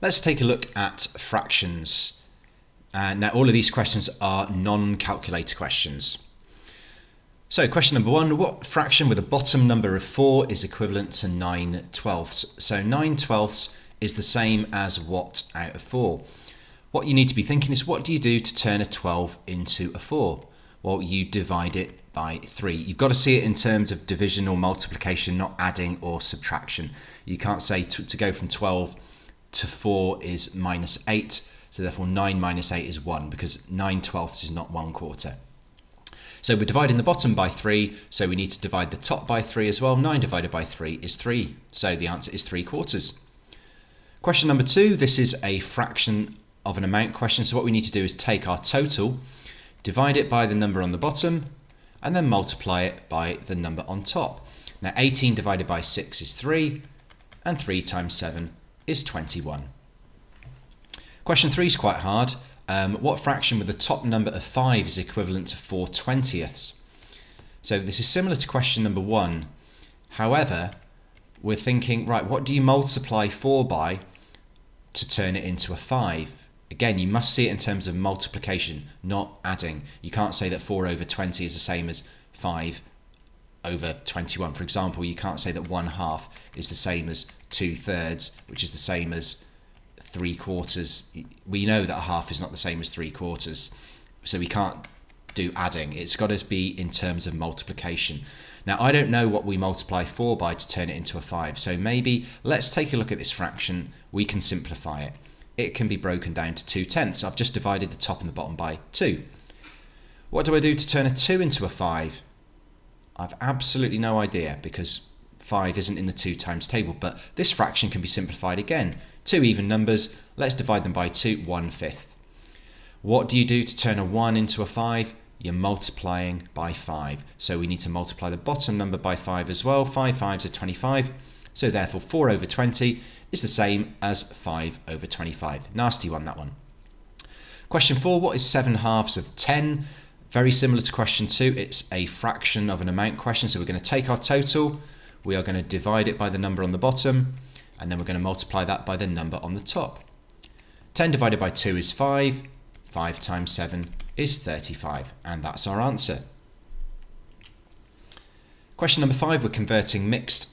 Let's take a look at fractions. Now all of these questions are non-calculator questions. So question number 1, what fraction with a bottom number of 4 is equivalent to 9/12? So 9/12 is the same as what out of 4? What you need to be thinking is, what do you do to turn a 12 into a 4? Well, you divide it by 3. You've got to see it in terms of division or multiplication, not adding or subtraction. You can't say to go from 12 to 4 is -8, so therefore 9 minus 8 is 1, because 9/12 is not 1/4. So we're dividing the bottom by 3, so we need to divide the top by 3 as well. 9 divided by 3 is 3, so the answer is 3/4. Question number 2, this is a fraction of an amount question, so what we need to do is take our total, divide it by the number on the bottom, and then multiply it by the number on top. Now 18 divided by 6 is 3, and 3 times 7 is 21. Question 3 is quite hard. What fraction with the top number of 5 is equivalent to 4/20ths? So this is similar to question number 1. However, we're thinking, right, what do you multiply 4 by to turn it into a 5? Again, you must see it in terms of multiplication, not adding. You can't say that 4 over 20 is the same as 5 over 21. For example, you can't say that 1/2 is the same as 2/3, which is the same as 3/4. We know that a half is not the same as 3/4, so we can't do adding. It's got to be in terms of multiplication. Now, I don't know what we multiply 4 by to turn it into a 5, so maybe let's take a look at this fraction. We can simplify it. It can be broken down to 2/10. I've just divided the top and the bottom by 2. What do I do to turn a 2 into a 5? I've absolutely no idea, because 5 isn't in the 2 times table, but this fraction can be simplified again. 2 even numbers, let's divide them by 2, 1/5. What do you do to turn a 1 into a 5? You're multiplying by 5. So we need to multiply the bottom number by 5 as well. 5 5s are 25. So therefore 4 over 20 is the same as 5 over 25. Nasty one, that one. Question 4, what is 7/2 of 10? Very similar to question 2. It's a fraction of an amount question. So we're going to take our total. We are going to divide it by the number on the bottom, and then we're going to multiply that by the number on the top. 10 divided by 2 is 5. 5 times 7 is 35, and that's our answer. Question number 5, we're converting mixed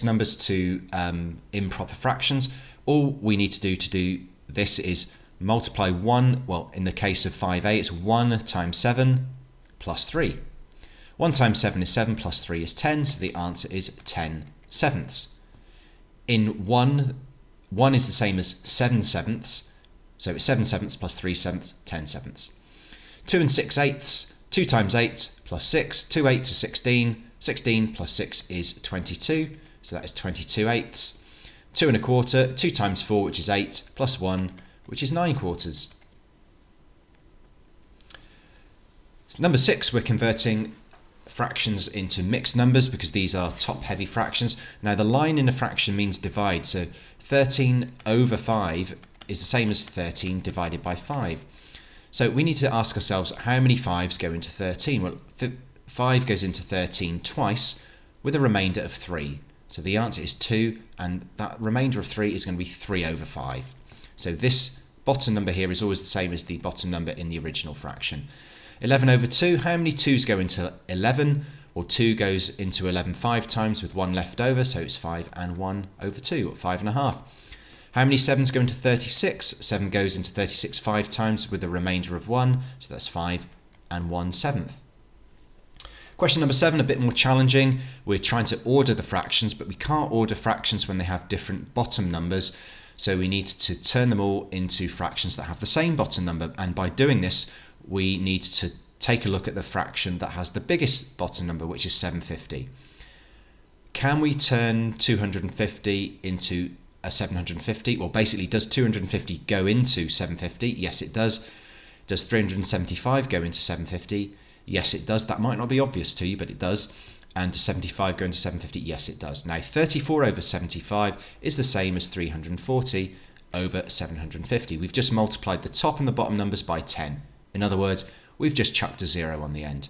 numbers to improper fractions. All we need to do this is multiply 1, well, in the case of 5a, it's 1 times 7 plus 3. 1 times 7 is 7 plus 3 is 10, so the answer is 10/7. In 1 is the same as 7/7, so it's 7/7 plus 3/7, 10/7. 2 and 6/8, 2 times 8 plus 6, 2 8s are 16, 16 plus 6 is 22, so that is 22/8. 2 1/4, 2 times 4, which is 8, plus 1, which is 9/4. Number 6, we're converting fractions into mixed numbers, because these are top-heavy fractions. Now the line in a fraction means divide, so 13 over 5 is the same as 13 divided by 5. So we need to ask ourselves, how many 5s go into 13? Well, 5 goes into 13 twice, with a remainder of 3. So the answer is 2, and that remainder of 3 is going to be 3 over 5. So this bottom number here is always the same as the bottom number in the original fraction. 11 over 2, how many 2s go into 11? Well, 2 goes into 11 5 times with 1 left over, so it's 5 and 1 over 2, or 5.5. How many 7s go into 36? 7 goes into 36 5 times with a remainder of 1, so that's 5 and 1/7. Question number 7, a bit more challenging. We're trying to order the fractions, but we can't order fractions when they have different bottom numbers, so we need to turn them all into fractions that have the same bottom number, and by doing this, we need to take a look at the fraction that has the biggest bottom number, which is 750. Can we turn 250 into a 750? Well, basically, does 250 go into 750? Yes, it does. Does 375 go into 750? Yes, it does. That might not be obvious to you, but it does. And does 75 go into 750? Yes, it does. Now, 34 over 75 is the same as 340 over 750. We've just multiplied the top and the bottom numbers by 10. In other words, we've just chucked a 0 on the end.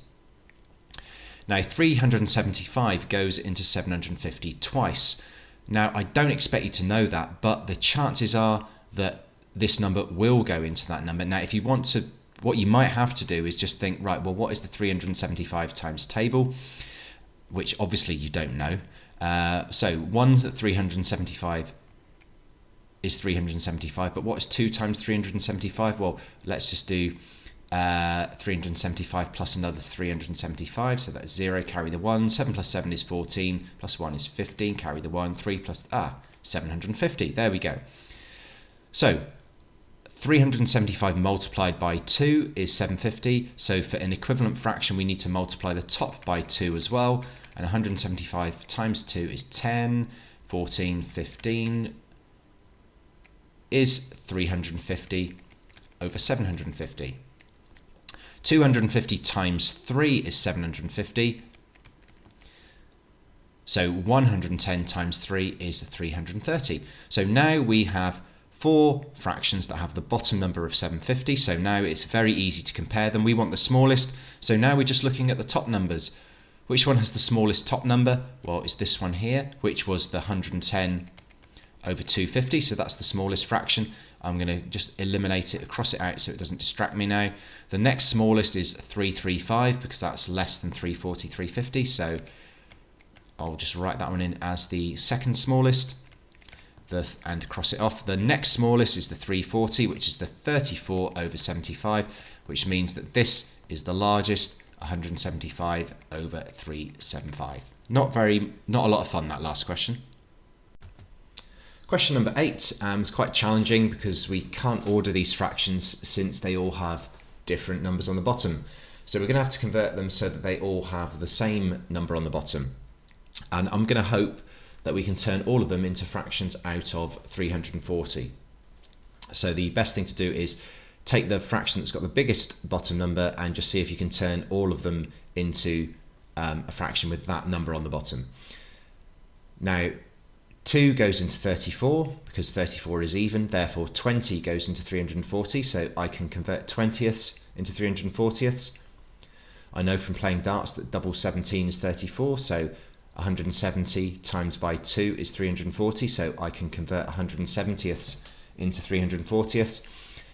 Now 375 goes into 750 twice. Now, I don't expect you to know that, but the chances are that this number will go into that number. Now, if you want to, what you might have to do is just think, right, well, what is the 375 times table? Which obviously you don't know. So 1's at 375 is 375, but what is 2 times 375? Well, let's just do 375 plus another 375, so that's 0, carry the 1. 7 plus 7 is 14, plus 1 is 15, carry the 1. 3 plus 750. There we go. So 375 multiplied by 2 is 750. So for an equivalent fraction, we need to multiply the top by 2 as well. And 175 times 2 is 10. 14, 15 is 350 over 750. 250 times 3 is 750. So 110 times 3 is 330. So now we have 4 fractions that have the bottom number of 750. So now it's very easy to compare them. We want the smallest. So now we're just looking at the top numbers. Which one has the smallest top number? Well, it's this one here, which was the 110 over 250. So that's the smallest fraction. I'm going to just eliminate it, cross it out so it doesn't distract me now. The next smallest is 335 because that's less than 340, 350. So I'll just write that one in as the second smallest and cross it off. The next smallest is the 340, which is the 34 over 75, which means that this is the largest, 175 over 375. Not a lot of fun, that last question. Question number 8 is quite challenging because we can't order these fractions since they all have different numbers on the bottom. So we're going to have to convert them so that they all have the same number on the bottom. And I'm going to hope that we can turn all of them into fractions out of 340. So the best thing to do is take the fraction that's got the biggest bottom number and just see if you can turn all of them into a fraction with that number on the bottom. Now, 2 goes into 34 because 34 is even, therefore 20 goes into 340, so I can convert 20ths into 340ths. I know from playing darts that double 17 is 34, so 170 times by 2 is 340, so I can convert 170ths into 340ths.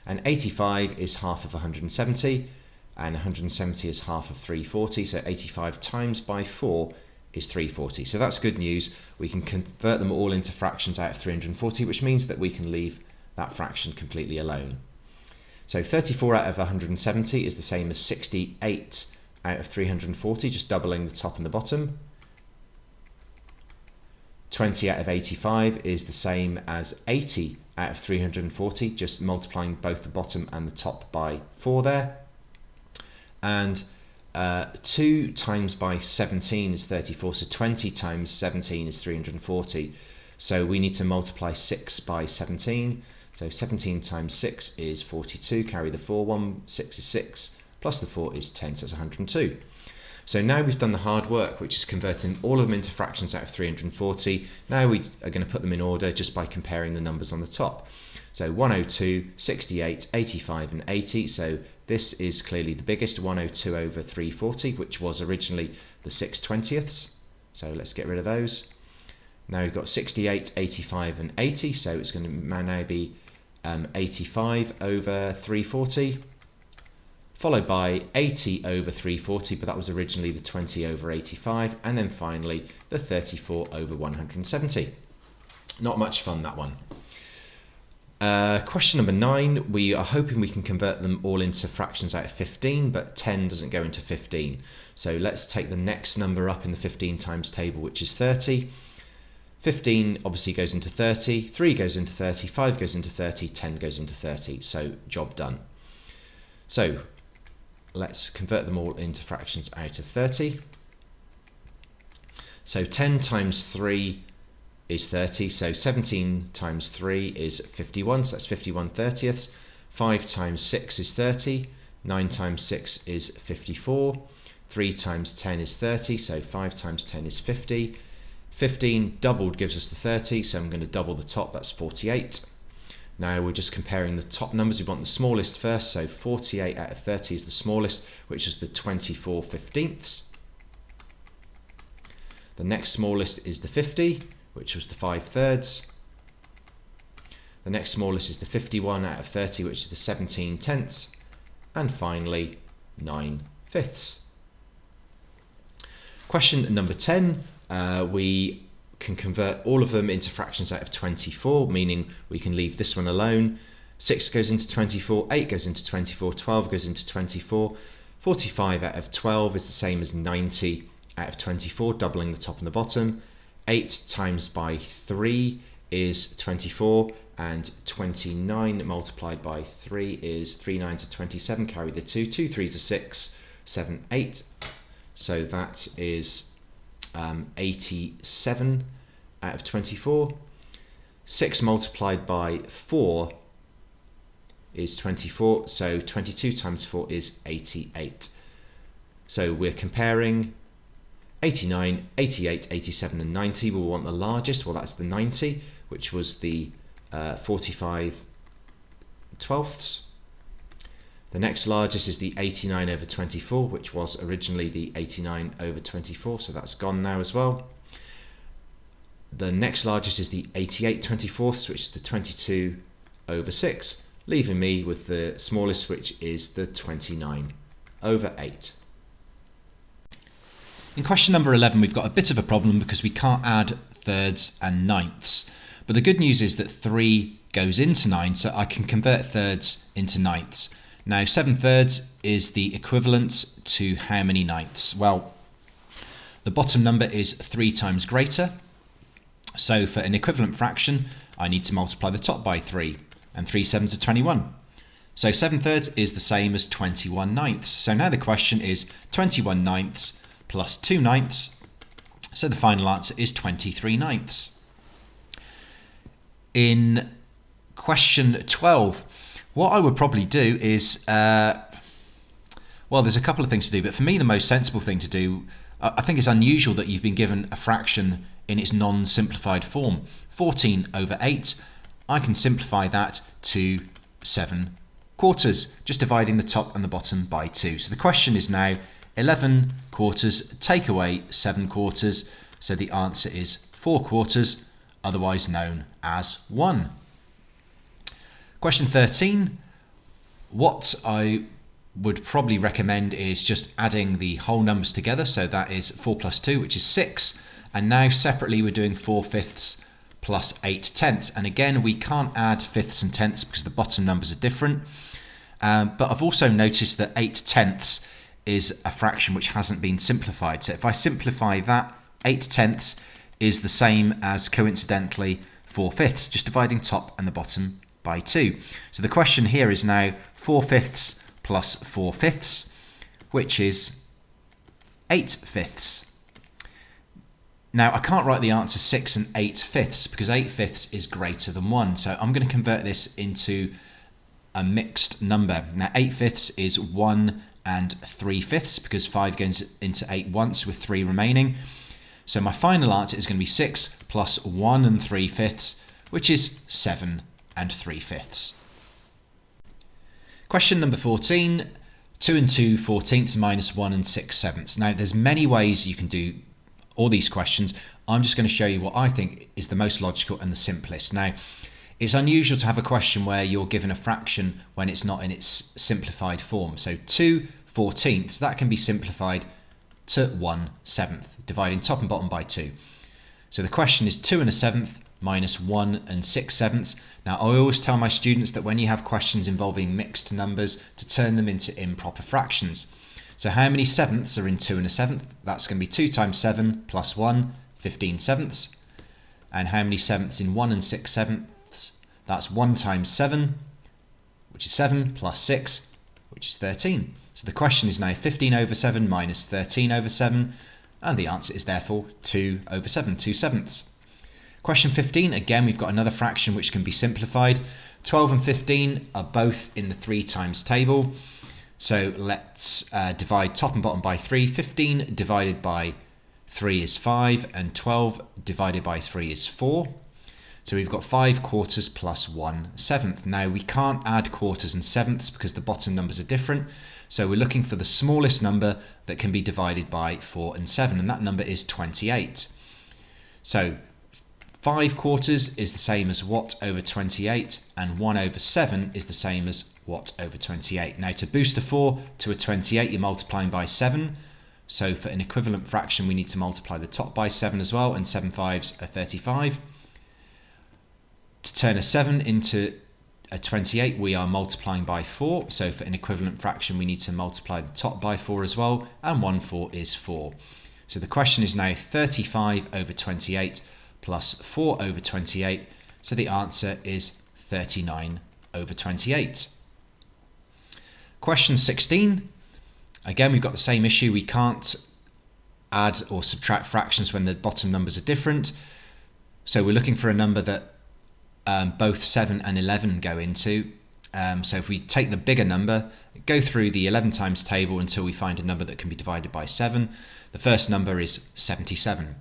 And 85 is half of 170, and 170 is half of 340, so 85 times by 4 is 340. So that's good news. We can convert them all into fractions out of 340, which means that we can leave that fraction completely alone. So 34 out of 170 is the same as 68 out of 340, just doubling the top and the bottom. 20 out of 85 is the same as 80 out of 340, just multiplying both the bottom and the top by 4 there. And 2 times by 17 is 34, so 20 times 17 is 340. So we need to multiply 6 by 17. So 17 times 6 is 42, carry the 4, 6 is 6, plus the 4 is 10, so it's 102. So now we've done the hard work, which is converting all of them into fractions out of 340. Now we are going to put them in order just by comparing the numbers on the top. So 102, 68, 85 and 80. So this is clearly the biggest, 102 over 340, which was originally the 6/20ths. So let's get rid of those. Now we've got 68, 85 and 80. So it's going to now be 85 over 340. Followed by 80 over 340, but that was originally the 20 over 85, and then finally the 34 over 170. Not much fun, that one. Question number 9, we are hoping we can convert them all into fractions out of 15, but 10 doesn't go into 15. So let's take the next number up in the 15 times table, which is 30. 15 obviously goes into 30, 3 goes into 30, 5 goes into 30, 10 goes into 30, so job done. So let's convert them all into fractions out of 30. So 10 times 3 is 30, so 17 times 3 is 51, so that's 51/30ths. 5 times 6 is 30, 9 times 6 is 54, 3 times 10 is 30, so 5 times 10 is 50. 15 doubled gives us the 30, so I'm going to double the top, that's 48. Now we're just comparing the top numbers. We want the smallest first, so 48 out of 30 is the smallest, which is the 24/15ths. The next smallest is the 50, which was the 5/3. The next smallest is the 51 out of 30, which is the 17/10. And finally, 9/5. Question number 10, we can convert all of them into fractions out of 24, meaning we can leave this one alone. 6 goes into 24, 8 goes into 24, 12 goes into 24, 45 out of 12 is the same as 90 out of 24, doubling the top and the bottom. 8 times by 3 is 24, and 29 multiplied by 3 is 3 9s are 27, carry the 2, 2 3s are 6, 7, 8. So that is 87 out of 24. 6 multiplied by 4 is 24, so 22 times 4 is 88. So we're comparing 89, 88, 87 and 90. We'll want the largest, well that's the 90, which was the 45/12. The next largest is the 89 over 24, which was originally the 89 over 24, so that's gone now as well. The next largest is the 88/24, which is the 22 over 6, leaving me with the smallest, which is the 29 over 8. In question number 11, we've got a bit of a problem because we can't add thirds and ninths. But the good news is that 3 goes into 9, so I can convert thirds into ninths. Now, 7/3 is the equivalent to how many ninths? Well, the bottom number is 3 times greater. So for an equivalent fraction, I need to multiply the top by 3, and 3 7s are 21. So 7/3 is the same as 21 ninths. So now the question is 21 ninths plus 2 ninths. So the final answer is 23 ninths. In question 12, what I would probably do is, well, there's a couple of things to do, but for me the most sensible thing to do, I think it's unusual that you've been given a fraction in its non-simplified form. 14 over 8, I can simplify that to 7/4, just dividing the top and the bottom by 2. So the question is now 11/4 take away 7/4, so the answer is 4/4, otherwise known as 1. Question 13, what I would probably recommend is just adding the whole numbers together, so that is 4 plus 2, which is 6, and now separately we're doing 4/5 plus 8/10, and again we can't add fifths and tenths because the bottom numbers are different, but I've also noticed that 8/10 is a fraction which hasn't been simplified, so if I simplify that, 8/10 is the same as, coincidentally, 4/5, just dividing top and the bottom by 2. So the question here is now 4/5 plus 4/5, which is 8/5. Now I can't write the answer 6 and 8/5 because 8/5 is greater than 1, so I'm going to convert this into a mixed number. Now 8/5 is 1 and 3/5 because 5 goes into 8 once with 3 remaining. So my final answer is going to be 6 plus 1 and 3/5, which is 7 and 3/5. Question number 14, 2 and 2 fourteenths minus 1 and 6/7. Now there's many ways you can do all these questions. I'm just going to show you what I think is the most logical and the simplest. Now it's unusual to have a question where you're given a fraction when it's not in its simplified form. So 2 fourteenths, that can be simplified to 1/7, dividing top and bottom by 2. So the question is 2 and 1/7 minus 1 and 6/7. Now I always tell my students that when you have questions involving mixed numbers to turn them into improper fractions. So how many sevenths are in 2 and 1/7? That's going to be 2 times 7 plus 1, 15/7. And how many sevenths in 1 and 6/7? That's 1 times 7, which is 7, plus 6, which is 13. So the question is now 15 over 7 minus 13 over 7, and the answer is therefore 2 over 7, 2/7. Question 15, again we've got another fraction which can be simplified. 12 and 15 are both in the 3 times table, so let's divide top and bottom by 3. 15 divided by 3 is 5, and 12 divided by 3 is 4. So we've got 5/4 plus 1/7. Now we can't add quarters and sevenths because the bottom numbers are different, so we're looking for the smallest number that can be divided by 4 and 7, and that number is 28. So 5 quarters is the same as what over 28, and 1 over 7 is the same as what over 28. Now to boost a 4 to a 28, you're multiplying by 7. So for an equivalent fraction, we need to multiply the top by 7 as well, and 7 5s are 35. To turn a 7 into a 28, we are multiplying by 4. So for an equivalent fraction, we need to multiply the top by 4 as well, and 1 4 is 4. So the question is now 35 over 28 plus 4 over 28. So the answer is 39 over 28. Question 16. Again, we've got the same issue. We can't add or subtract fractions when the bottom numbers are different. So we're looking for a number that both 7 and 11 go into. So if we take the bigger number, go through the 11 times table until we find a number that can be divided by 7. The first number is 77.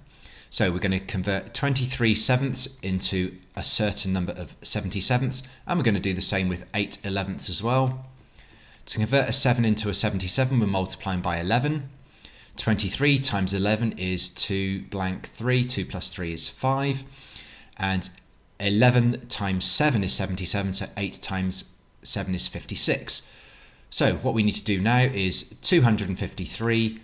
So we're going to convert 23 sevenths into a certain number of 77ths, and we're going to do the same with 8 elevenths as well. To convert a 7 into a 77, we're multiplying by 11. 23 times 11 is 2 blank 3. 2 plus 3 is 5. And 11 times 7 is 77, so 8 times 7 is 56. So what we need to do now is 253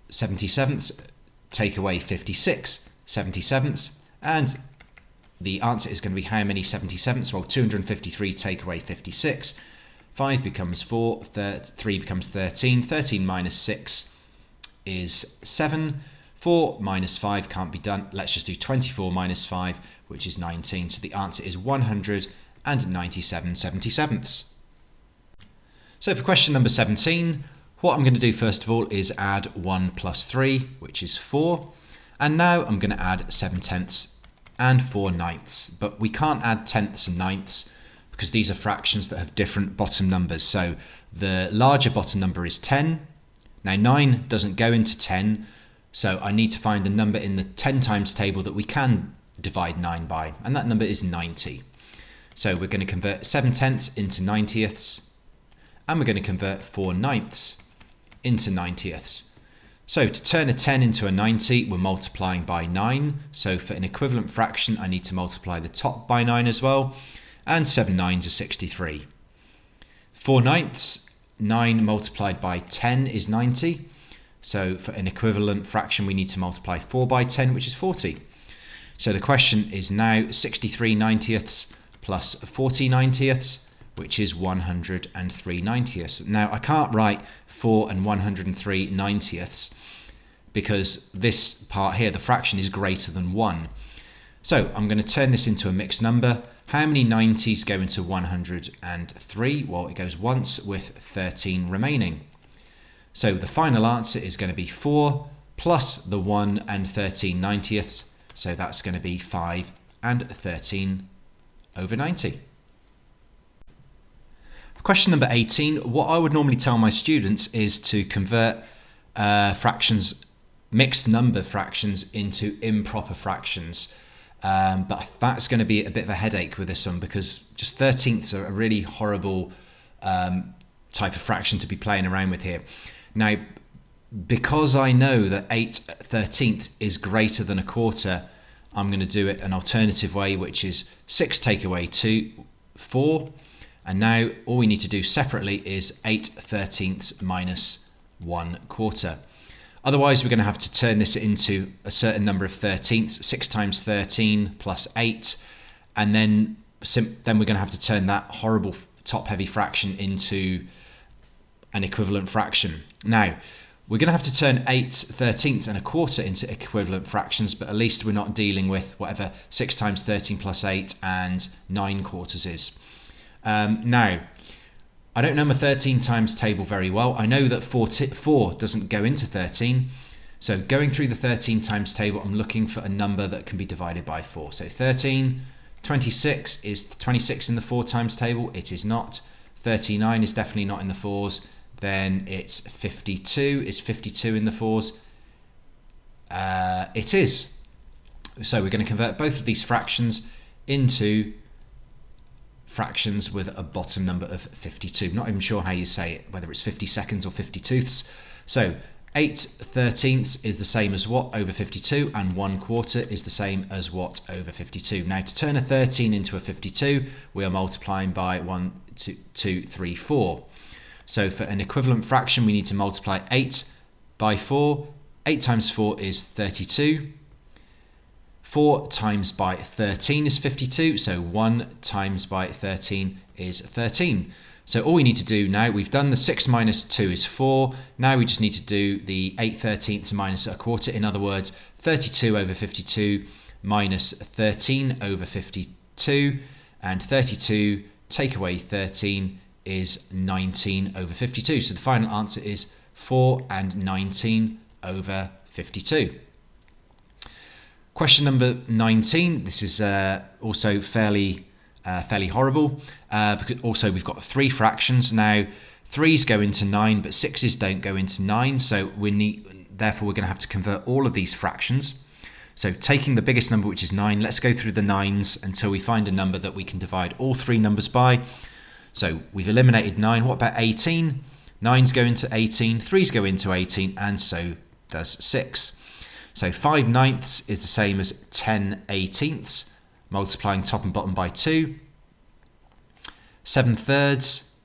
77ths, take away 56 77ths, and the answer is going to be how many 77ths? Well, 253 take away 56. 5 becomes 4, 3 becomes 13. 13 minus 6 is 7. 4 minus 5 can't be done. Let's just do 24 minus 5, which is 19. So the answer is 197 77ths. So for question number 17, what I'm going to do first of all is add 1 plus 3, which is 4. And now I'm going to add 7 tenths and 4 ninths. But we can't add tenths and ninths because these are fractions that have different bottom numbers. So the larger bottom number is 10. Now 9 doesn't go into 10, so I need to find a number in the 10 times table that we can divide 9 by, and that number is 90. So we're going to convert 7 tenths into 90ths, and we're going to convert 4 ninths into 90ths. So to turn a 10 into a 90, we're multiplying by 9. So for an equivalent fraction, I need to multiply the top by 9 as well, and 7 9s are 63. 4 ninths, 9 multiplied by 10 is 90. So for an equivalent fraction, we need to multiply 4 by 10, which is 40. So the question is now 63 90ths plus 40 90ths, which is 103 90ths. Now I can't write 4 and 103 90ths because this part here, the fraction, is greater than 1. So I'm going to turn this into a mixed number. How many 90s go into 103? Well, it goes once with 13 remaining. So the final answer is going to be 4 plus the 1 and 13 90ths. So that's going to be 5 and 13 over 90. Question number 18. What I would normally tell my students is to convert fractions, mixed number fractions, into improper fractions. But that's going to be a bit of a headache with this one because just 13ths are a really horrible type of fraction to be playing around with here. Now, because I know that 8 13ths is greater than a quarter, I'm going to do it an alternative way, which is 6 take away 2, 4. And now all we need to do separately is 8 13ths minus 1 quarter. Otherwise, we're going to have to turn this into a certain number of 13ths, 6 times 13 plus 8. And then we're going to have to turn that horrible top-heavy fraction into an equivalent fraction. Now, we're going to have to turn 8 13ths and a quarter into equivalent fractions, but at least we're not dealing with whatever 6 times 13 plus 8 and 9 quarters is. Now, I don't know my 13 times table very well. I know that 4 doesn't go into 13. So going through the 13 times table, I'm looking for a number that can be divided by 4. So 13, 26 is 26 in the 4 times table. It is not. 39 is definitely not in the 4s. Then it's 52. Is 52 in the 4s? It is. So we're going to convert both of these fractions into fractions with a bottom number of 52. Not even sure how you say it, whether it's 52nds or 52ths. So 8/13 is the same as what over 52, and 1/4 is the same as what over 52. Now to turn a 13 into a 52, we are multiplying by 1, 2, 3, 4. So for an equivalent fraction, we need to multiply 8 by 4. 8 times 4 is 32. 4 times by 13 is 52, so 1 times by 13 is 13. So all we need to do now, we've done the 6 minus 2 is 4. Now we just need to do the 8/13 minus 1/4. In other words, 32 over 52 minus 13 over 52. And 32 take away 13 is 19 over 52. So the final answer is 4 and 19 over 52. Question number 19. This is also fairly horrible, because also we've got 3 fractions. Now 3's go into 9, but 6's don't go into 9, so therefore we're going to have to convert all of these fractions. So taking the biggest number, which is 9, let's go through the 9s until we find a number that we can divide all 3 numbers by. So we've eliminated 9. What about 18? 9's go into 18, 3's go into 18, and so does 6. So 5/9 is the same as 10/18, multiplying top and bottom by 2. 7/3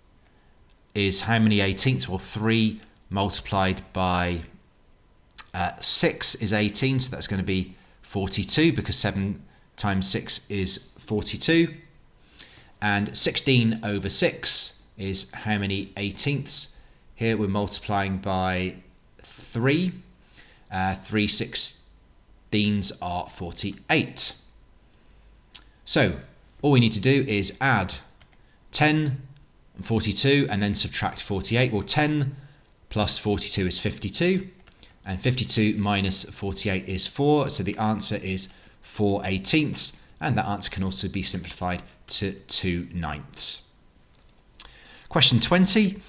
is how many 18ths? Well, 3 multiplied by 6 is 18, so that's going to be 42, because 7 times 6 is 42. And 16 over 6 is how many 18ths? Here we're multiplying by 3. 3/16 are 48. So all we need to do is add 10 and 42 and then subtract 48. Well, 10 plus 42 is 52, and 52 minus 48 is 4. So the answer is 4/18, and that answer can also be simplified to 2/9. Question 20.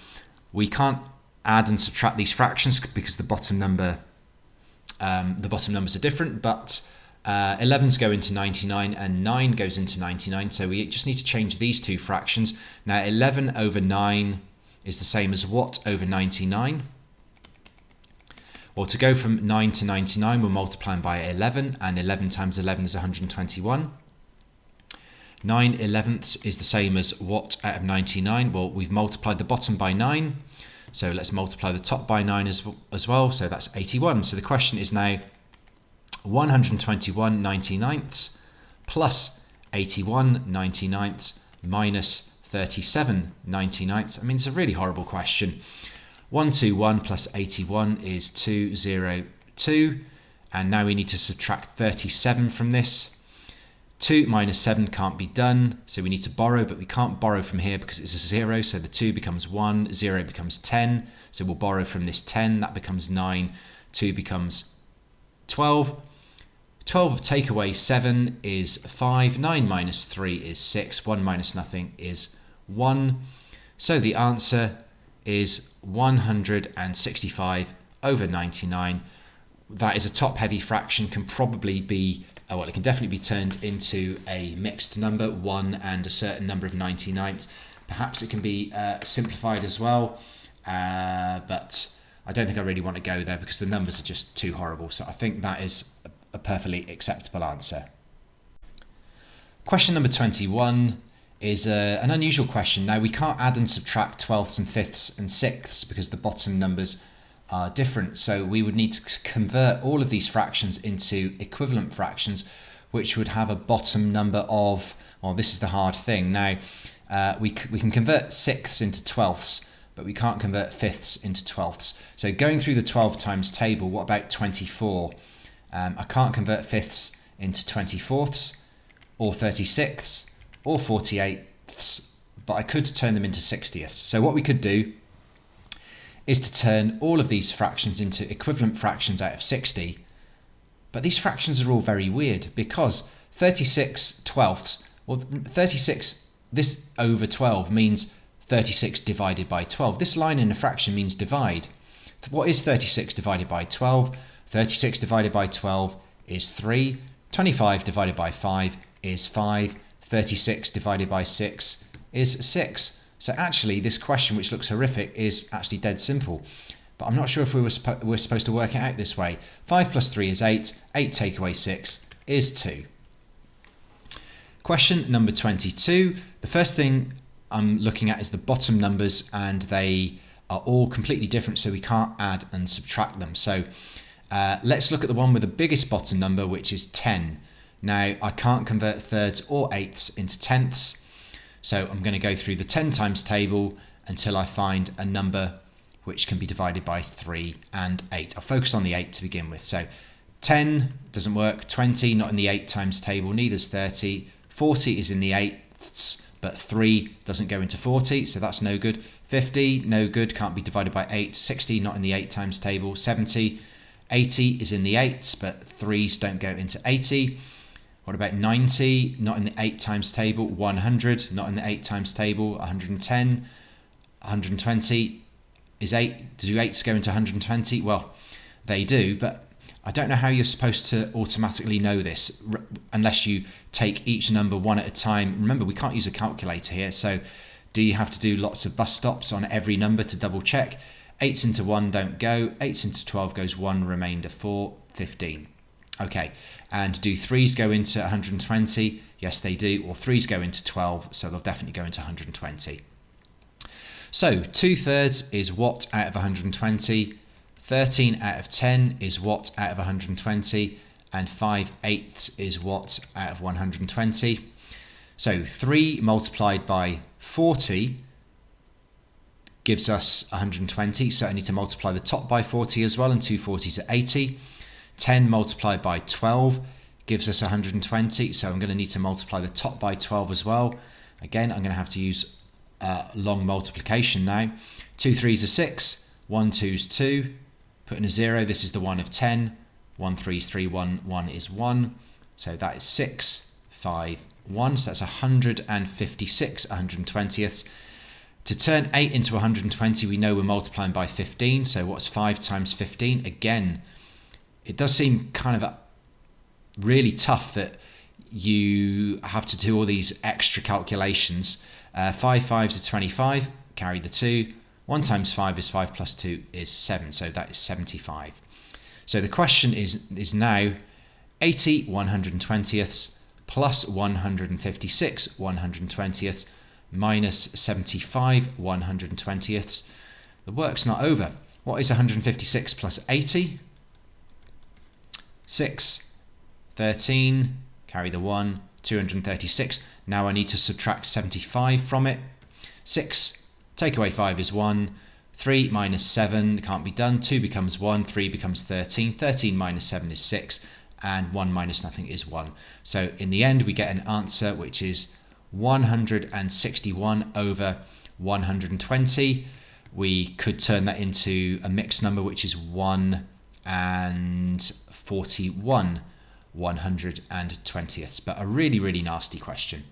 We can't add and subtract these fractions because the bottom numbers are different, but 11's go into 99 and 9 goes into 99, so we just need to change these 2 fractions. Now 11 over 9 is the same as what over 99? Well, to go from 9 to 99, we're multiplying by 11, and 11 times 11 is 121. 9/11 is the same as what out of 99? Well, we've multiplied the bottom by 9, so let's multiply the top by 9 as well, so that's 81. So the question is now 121/99 plus 81/99 minus 37/99. I mean, it's a really horrible question. 121 plus 81 is 202, and now we need to subtract 37 from this. 2 minus 7 can't be done, so we need to borrow, but we can't borrow from here because it's a 0, so the 2 becomes 1, 0 becomes 10, so we'll borrow from this 10, that becomes 9, 2 becomes 12. 12 take away 7 is 5, 9 minus 3 is 6, 1 minus nothing is 1. So the answer is 165 over 99. That is a top-heavy fraction, can probably be, well, it can definitely be turned into a mixed number, 1 and a certain number of 99ths. Perhaps it can be simplified as well, but I don't think I really want to go there because the numbers are just too horrible. So I think that is a perfectly acceptable answer. Question number 21 is an unusual question. Now, we can't add and subtract 12ths and 5ths and 6ths because the bottom numbers are different. So we would need to convert all of these fractions into equivalent fractions, which would have a bottom number of, well, this is the hard thing. Now, we can convert 6ths into 12ths, but we can't convert 5ths into 12ths. So going through the 12 times table, what about 24? I can't convert 5ths into 24ths, or 36ths, or 48ths, but I could turn them into 60ths. So what we could do is to turn all of these fractions into equivalent fractions out of 60, but these fractions are all very weird because 36 twelfths, well, 36, this over 12 means 36 divided by 12. This line in a fraction means divide. What is 36 divided by 12? 36 divided by 12 is 3. 25 divided by 5 is 5. 36 divided by 6 is 6. So actually, this question, which looks horrific, is actually dead simple. but I'm not sure if we're supposed to work it out this way. 5 plus 3 is 8. 8 take away 6 is 2. Question number 22. The first thing I'm looking at is the bottom numbers, and they are all completely different, so we can't add and subtract them. So let's look at the one with the biggest bottom number, which is 10. Now, I can't convert thirds or eighths into tenths, so I'm going to go through the 10 times table until I find a number which can be divided by 3 and 8. I'll focus on the 8 to begin with. So 10 doesn't work, 20 not in the 8 times table, neither's 30, 40 is in the eighths, but 3 doesn't go into 40, so that's no good. 50, no good, can't be divided by 8. 60 not in the 8 times table. 70, 80 is in the 8s, but 3s don't go into 80. What about 90? Not in the 8 times table. 100, not in the 8 times table. 110, 120 is 8. Do 8s go into 120? Well, they do, but I don't know how you're supposed to automatically know this unless you take each number one at a time. Remember, we can't use a calculator here, so do you have to do lots of bus stops on every number to double check? 8s into 1 don't go. 8s into 12 goes 1, remainder 4, 15. Okay, and do 3s go into 120? Yes, they do. Or 3s go into 12, so they'll definitely go into 120. So 2/3 is what out of 120? 13 out of 10 is what out of 120? And 5/8 is what out of 120? So 3 multiplied by 40 gives us 120, so I need to multiply the top by 40 as well, and 2 40s are 80. 10 multiplied by 12 gives us 120, so I'm going to need to multiply the top by 12 as well. Again, I'm going to have to use long multiplication now. 2 3s are 6, 1 2's 2, put in a 0, this is the 1 of 10, 1 3's 3, 1 1 is 1, so that is 6, 5, 1, so that's 156 120ths. To turn 8 into 120, we know we're multiplying by 15, so what's 5 times 15? Again, it does seem kind of really tough that you have to do all these extra calculations. 5 5s are 25, carry the 2. 1 times 5 is 5 plus 2 is 7, so that is 75. So the question is now 80 120ths plus 156 120ths minus 75 120ths. The work's not over. What is 156 plus 80? 6, 13, carry the 1, 236. Now I need to subtract 75 from it. 6, take away 5 is 1. 3 minus 7 can't be done. 2 becomes 1, 3 becomes 13. 13 minus 7 is 6, and 1 minus nothing is 1. So in the end, we get an answer which is 161 over 120. We could turn that into a mixed number, which is 1 and 41 120ths, but a really, really nasty question.